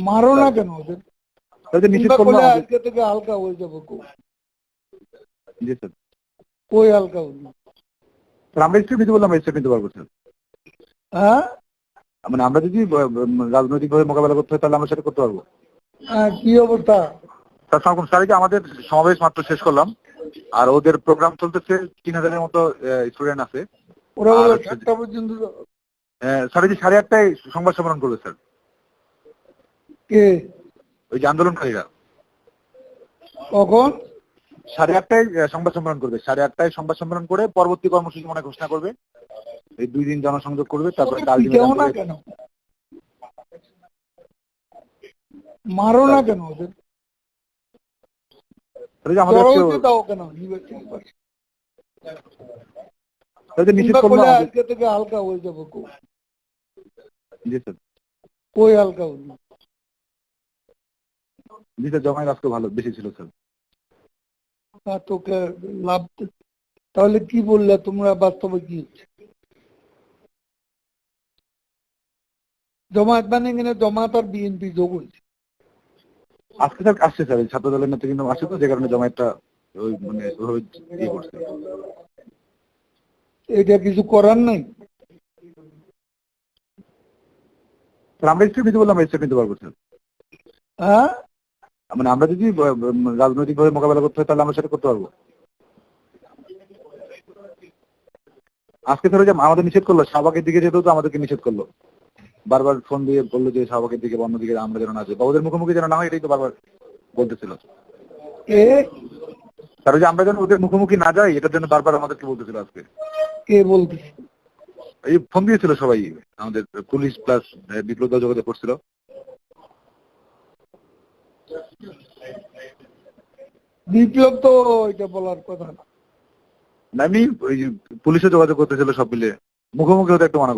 মারো না কেন ওদের? তাদের নিষেধ তোমরা করলো করলে আমাদের। আজকে থেকে হালকা হয়ে যাবো। জি স্যার। কই হালকা হইল? স্যার আমরা স্টেপ নিতে বললাম, স্টেপ নিতে পারবো স্যার। হ্যাঁ, মানে আমরা যদি রাজনৈতিকভাবে মোকাবেলা করতে হয় তাহলে আমরা সেটা করতে পারবো। কি অবস্থা? তার সঙ্গে স্যার আমাদের সমাবেশ মাত্র শেষ করলাম, আর ওদের প্রোগ্রাম চলতেছে, 3000-এর মতো স্টুডেন্ট আছে। ওরা আর বলে 7টা পর্যন্ত। স্যার এই যে 8:30টায় সংবাদ সম্মেলন করবে স্যার, কে? ওই যে আন্দোলনকারীরা। কখন? 8:30টায় সংবাদ সম্মেলন করবে, 8:30টায় সংবাদ সম্মেলন করে পরবর্তী কর্মসূচি মনে ঘোষণা করবে। এই 2 দিন জনসংযোগ করবে, তারপরে পিটাও না কেন? মারো না কেন ওদের? আমাদের দাও কেন? নিষেধ করলো আমাদের। আজকে থেকে হালকা হয়ে যাবো। জি স্যার। কই হালকা হইল? জি স্যার, জমায়েত আজকে ভালো বেশি ছিল স্যার। তোকে লাভ। তাহলে কি বললে তোমরা, বাস্তবে কি হচ্ছে? জমায়েত মানে কিনা জমায়েত আর বিএনপি যোগ হয়েছে? আজকে স্যার আসছে স্যার, ছাত্র দলের নেতা কিন্তু আসছে, তো যে কারণে জমায়েতটা ওই মানে ওইভাবে ইয়ে করছে। এটা কিছু করার নাই। আমরা স্টেপ নিতে বললাম, স্টেপ নিতে পারবো স্যার। হ্যাঁ, মানে আমরা যদি রাজনৈতিকভাবে মোকাবেলা করতে হয় তাহলে আমরা সেটা করতে পারবো। আজকে স্যার যে আমাদের নিষেধ করলো, শাহবাগের দিকে যেতেও তো আমাদেরকে নিষেধ করলো, বারবার ফোন দিয়ে বললো যে শাহবাগের দিকে বা অন্যদিকে আমরা যেন না যাই, বা ওদের মুখোমুখি যেন না হয়, এটাই তো বারবার বলতেছিল। স্যার যে আমরা যেন ওদের মুখোমুখি না যাই, এটার জন্য বারবার আমাদেরকে বলতেছিল আজকে। কে বলতেছে? এই ফোন দিয়েছিল সবাই, আমাদের পুলিশ প্লাস বিপ্লব দল যোগাযোগ করছিল। বিপ্লব তো এটা বলার কথা না। আমি ওই পুলিশে যোগাযোগ করতেছিল, সব মিলে মুখোমুখি হতে একটু মানা